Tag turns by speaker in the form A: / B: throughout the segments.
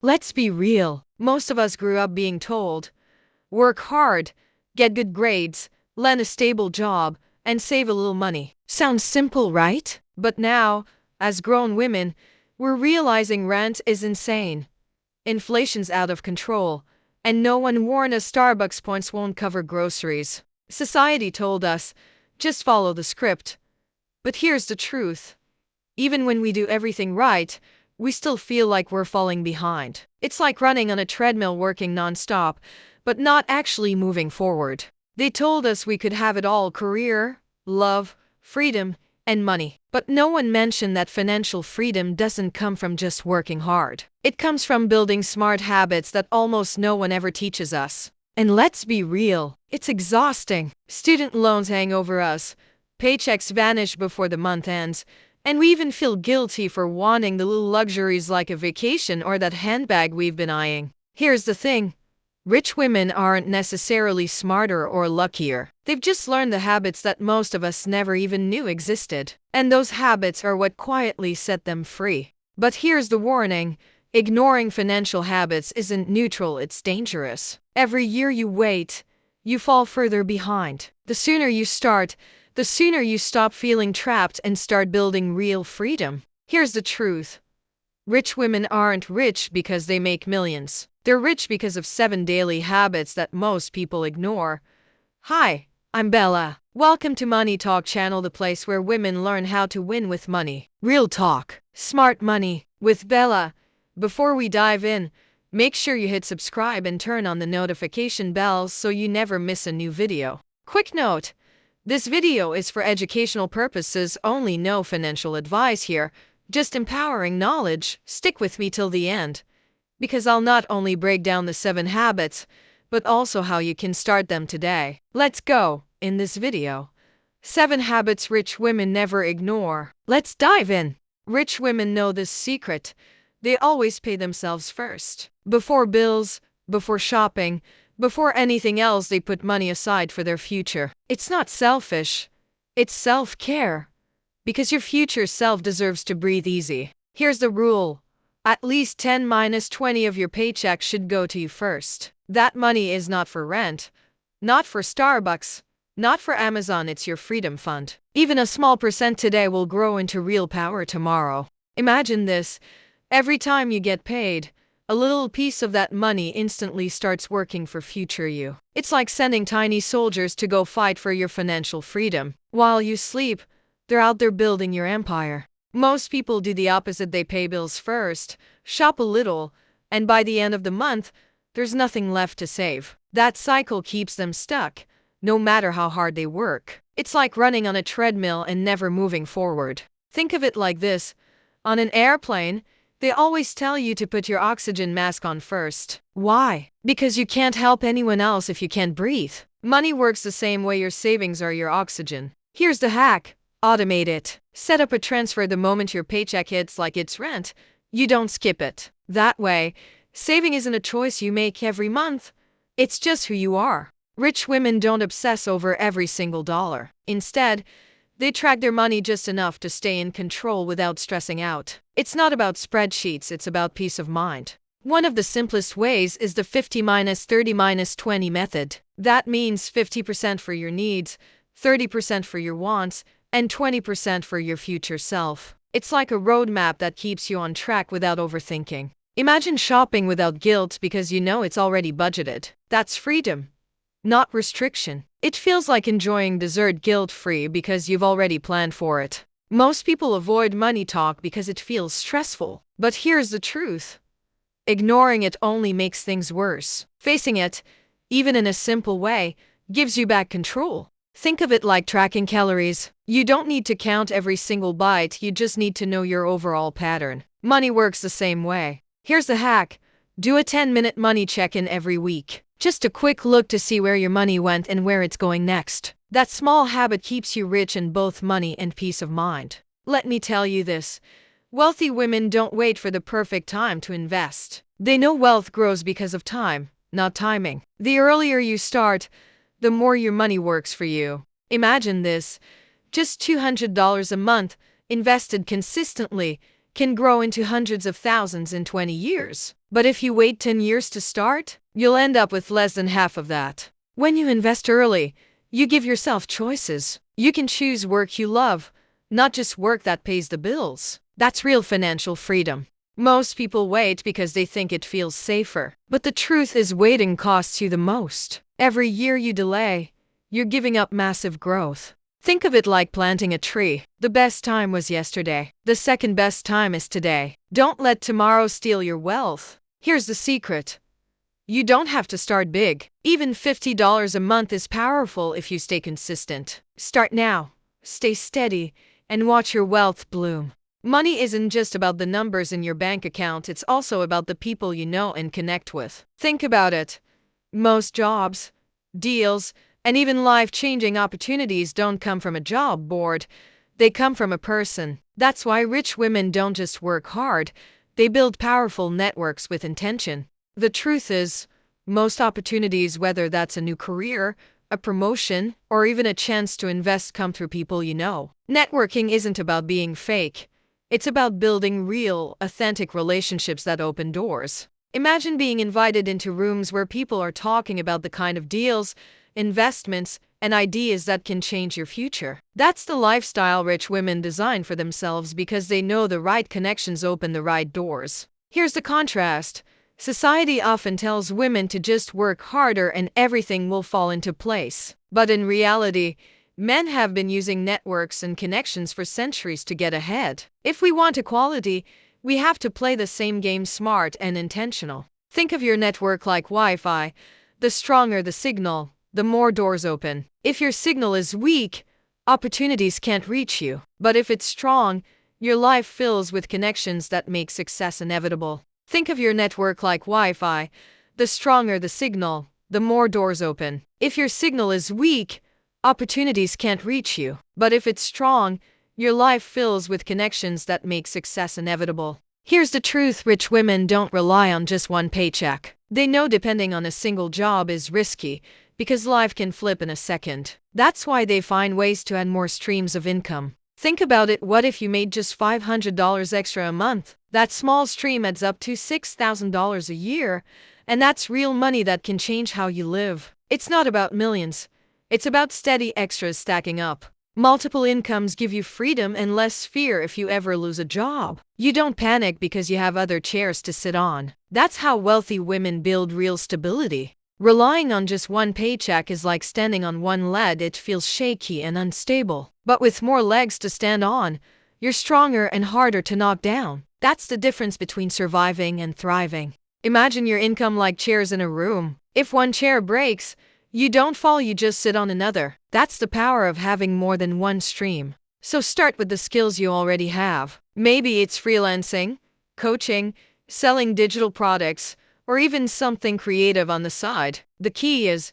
A: Let's be real. Most of us grew up being told, work hard, get good grades, land a stable job, and save a little money. Sounds simple, right? But now, as grown women, we're realizing rent is insane. Inflation's out of control, and no one warned us Starbucks points won't cover groceries. Society told us, just follow the script. But here's the truth. Even when we do everything right, we still feel like we're falling behind. It's like running on a treadmill working nonstop, but not actually moving forward. They told us we could have it all: career, love, freedom, and money. But no one mentioned that financial freedom doesn't come from just working hard. It comes from building smart habits that almost no one ever teaches us. And let's be real, it's exhausting. Student loans hang over us, paychecks vanish before the month ends, and we even feel guilty for wanting the little luxuries like a vacation or that handbag we've been eyeing. Here's the thing. Rich women aren't necessarily smarter or luckier. They've just learned the habits that most of us never even knew existed. And those habits are what quietly set them free. But here's the warning. Ignoring financial habits isn't neutral, it's dangerous. Every year you wait, you fall further behind. The sooner you start, the sooner you stop feeling trapped and start building real freedom. Here's the truth. Rich women aren't rich because they make millions. They're rich because of 7 daily habits that most people ignore. Hi, I'm Bella. Welcome to Money Talk channel, the place where women learn how to win with money. Real talk, smart money, with Bella. Before we dive in, make sure you hit subscribe and turn on the notification bells so you never miss a new video. Quick note, this video is for educational purposes only, no financial advice here, just empowering knowledge. Stick with me till the end, because I'll not only break down the 7 habits, but also how you can start them today. Let's go. In this video, 7 habits rich women never ignore. Let's dive in. Rich women know this secret. They always pay themselves first. Before bills, before shopping, before anything else, they put money aside for their future. It's not selfish, it's self-care. Because your future self deserves to breathe easy. Here's the rule. At least 10-20 of your paycheck should go to you first. That money is not for rent, not for Starbucks, not for Amazon, it's your freedom fund. Even a small percent today will grow into real power tomorrow. Imagine this. Every time you get paid, a little piece of that money instantly starts working for future you. It's like sending tiny soldiers to go fight for your financial freedom. While you sleep, they're out there building your empire. Most people do the opposite. They pay bills first, shop a little, and by the end of the month, there's nothing left to save. That cycle keeps them stuck, no matter how hard they work. It's like running on a treadmill and never moving forward. Think of it like this. On an airplane, they always tell you to put your oxygen mask on first. Why? Because you can't help anyone else if you can't breathe. Money works the same way. Your savings are your oxygen. Here's the hack. Automate it. Set up a transfer the moment your paycheck hits, like it's rent. You don't skip it. That way, saving isn't a choice you make every month. It's just who you are. Rich women don't obsess over every single dollar. Instead, they track their money just enough to stay in control without stressing out. It's not about spreadsheets, it's about peace of mind. One of the simplest ways is the 50-30-20 method. That means 50% for your needs, 30% for your wants, and 20% for your future self. It's like a roadmap that keeps you on track without overthinking. Imagine shopping without guilt because you know it's already budgeted. That's freedom, not restriction. It feels like enjoying dessert guilt-free because you've already planned for it. Most people avoid money talk because it feels stressful. But here's the truth. Ignoring it only makes things worse. Facing it, even in a simple way, gives you back control. Think of it like tracking calories. You don't need to count every single bite, you just need to know your overall pattern. Money works the same way. Here's the hack. Do a 10-minute money check-in every week. Just a quick look to see where your money went and where it's going next. That small habit keeps you rich in both money and peace of mind. Let me tell you this. Wealthy women don't wait for the perfect time to invest. They know wealth grows because of time, not timing. The earlier you start, the more your money works for you. Imagine this. Just $200 a month, invested consistently, can grow into hundreds of thousands in 20 years. But if you wait 10 years to start, you'll end up with less than half of that. When you invest early, you give yourself choices. You can choose work you love, not just work that pays the bills. That's real financial freedom. Most people wait because they think it feels safer. But the truth is waiting costs you the most. Every year you delay, you're giving up massive growth. Think of it like planting a tree. The best time was yesterday. The second best time is today. Don't let tomorrow steal your wealth. Here's the secret. You don't have to start big. Even $50 a month is powerful if you stay consistent. Start now, stay steady, and watch your wealth bloom. Money isn't just about the numbers in your bank account, it's also about the people you know and connect with. Think about it. Most jobs, deals, and even life-changing opportunities don't come from a job board. They come from a person. That's why rich women don't just work hard, they build powerful networks with intention. The truth is, most opportunities, whether that's a new career, a promotion, or even a chance to invest, come through people you know. Networking isn't about being fake. It's about building real, authentic relationships that open doors. Imagine being invited into rooms where people are talking about the kind of deals, investments, and ideas that can change your future. That's the lifestyle rich women design for themselves because they know the right connections open the right doors. Here's the contrast. Society often tells women to just work harder and everything will fall into place. But in reality, men have been using networks and connections for centuries to get ahead. If we want equality, we have to play the same game smart and intentional. Think of your network like Wi-Fi. The stronger the signal, the more doors open. If your signal is weak, opportunities can't reach you. But if it's strong, your life fills with connections that make success inevitable. Think of your network like Wi-Fi. The stronger the signal, the more doors open. If your signal is weak, opportunities can't reach you. But if it's strong, your life fills with connections that make success inevitable. Here's the truth. Rich women don't rely on just one paycheck. They know depending on a single job is risky because life can flip in a second. That's why they find ways to add more streams of income. Think about it. What if you made just $500 extra a month? That small stream adds up to $6,000 a year, and that's real money that can change how you live. It's not about millions. It's about steady extras stacking up. Multiple incomes give you freedom and less fear if you ever lose a job. You don't panic because you have other chairs to sit on. That's how wealthy women build real stability. Relying on just one paycheck is like standing on one leg. It feels shaky and unstable. But with more legs to stand on, you're stronger and harder to knock down. That's the difference between surviving and thriving. Imagine your income like chairs in a room. If one chair breaks, you don't fall, you just sit on another. That's the power of having more than one stream. So start with the skills you already have. Maybe it's freelancing, coaching, selling digital products, or even something creative on the side. The key is,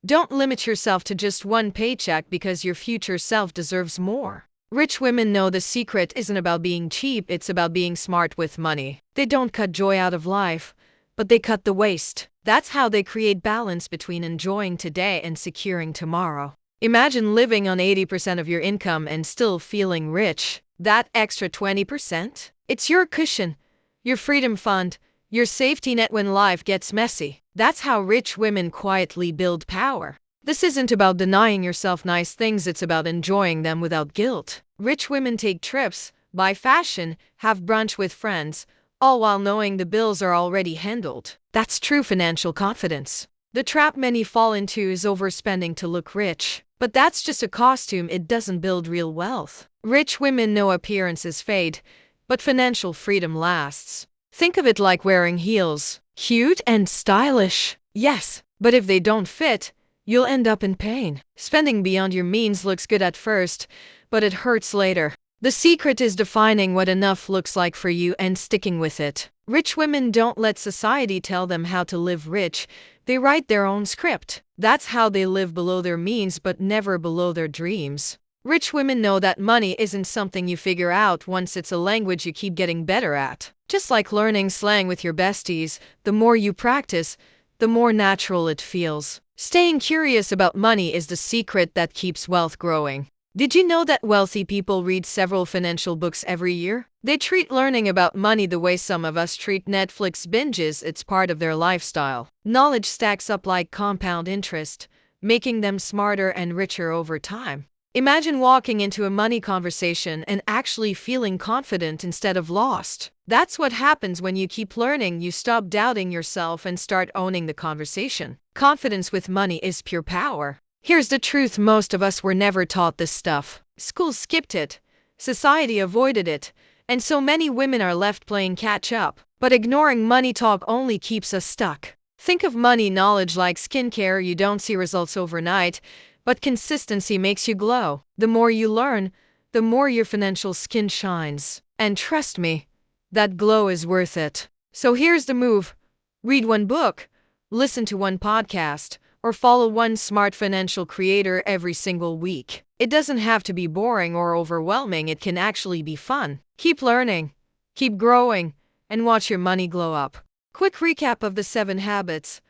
A: don't limit yourself to just one paycheck because your future self deserves more. Rich women know the secret isn't about being cheap, it's about being smart with money. They don't cut joy out of life, but they cut the waste. That's how they create balance between enjoying today and securing tomorrow. Imagine living on 80% of your income and still feeling rich. That extra 20%? It's your cushion, your freedom fund, your safety net when life gets messy. That's how rich women quietly build power. This isn't about denying yourself nice things, it's about enjoying them without guilt. Rich women take trips, buy fashion, have brunch with friends, all while knowing the bills are already handled. That's true financial confidence. The trap many fall into is overspending to look rich. But that's just a costume, it doesn't build real wealth. Rich women know appearances fade, but financial freedom lasts. Think of it like wearing heels. Cute and stylish, yes, but if they don't fit, you'll end up in pain. Spending beyond your means looks good at first, but it hurts later. The secret is defining what enough looks like for you and sticking with it. Rich women don't let society tell them how to live rich. They write their own script. That's how they live below their means but never below their dreams. Rich women know that money isn't something you figure out once, it's a language you keep getting better at. Just like learning slang with your besties, the more you practice, the more natural it feels. Staying curious about money is the secret that keeps wealth growing. Did you know that wealthy people read several financial books every year? They treat learning about money the way some of us treat Netflix binges. It's part of their lifestyle. Knowledge stacks up like compound interest, making them smarter and richer over time. Imagine walking into a money conversation and actually feeling confident instead of lost. That's what happens when you keep learning. You stop doubting yourself and start owning the conversation. Confidence with money is pure power. Here's the truth: most of us were never taught this stuff. School skipped it, society avoided it, and so many women are left playing catch up. But ignoring money talk only keeps us stuck. Think of money knowledge like skincare. You don't see results overnight, but consistency makes you glow. The more you learn, the more your financial skin shines. And trust me, that glow is worth it. So here's the move: read one book, listen to one podcast, or follow one smart financial creator every single week. It doesn't have to be boring or overwhelming. It can actually be fun. Keep learning, keep growing, and watch your money glow up. Quick recap of the 7 habits.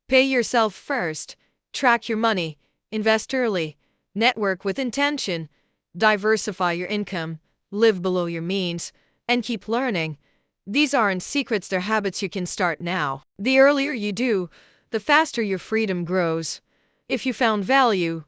A: Pay yourself first. Track your money. Invest early. Network with intention. Diversify your income. Live below your means. And keep learning. These aren't secrets, they're habits you can start now. The earlier you do, the faster your freedom grows. If you found value,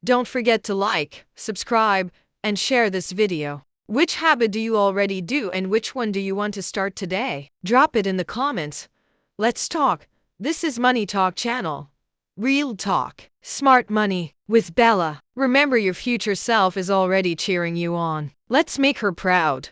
A: don't forget to like, subscribe, and share this video. Which habit do you already do and which one do you want to start today? Drop it in the comments. Let's talk. This is Money Talk channel. Real talk. Smart money with Bella. Remember, your future self is already cheering you on. Let's make her proud.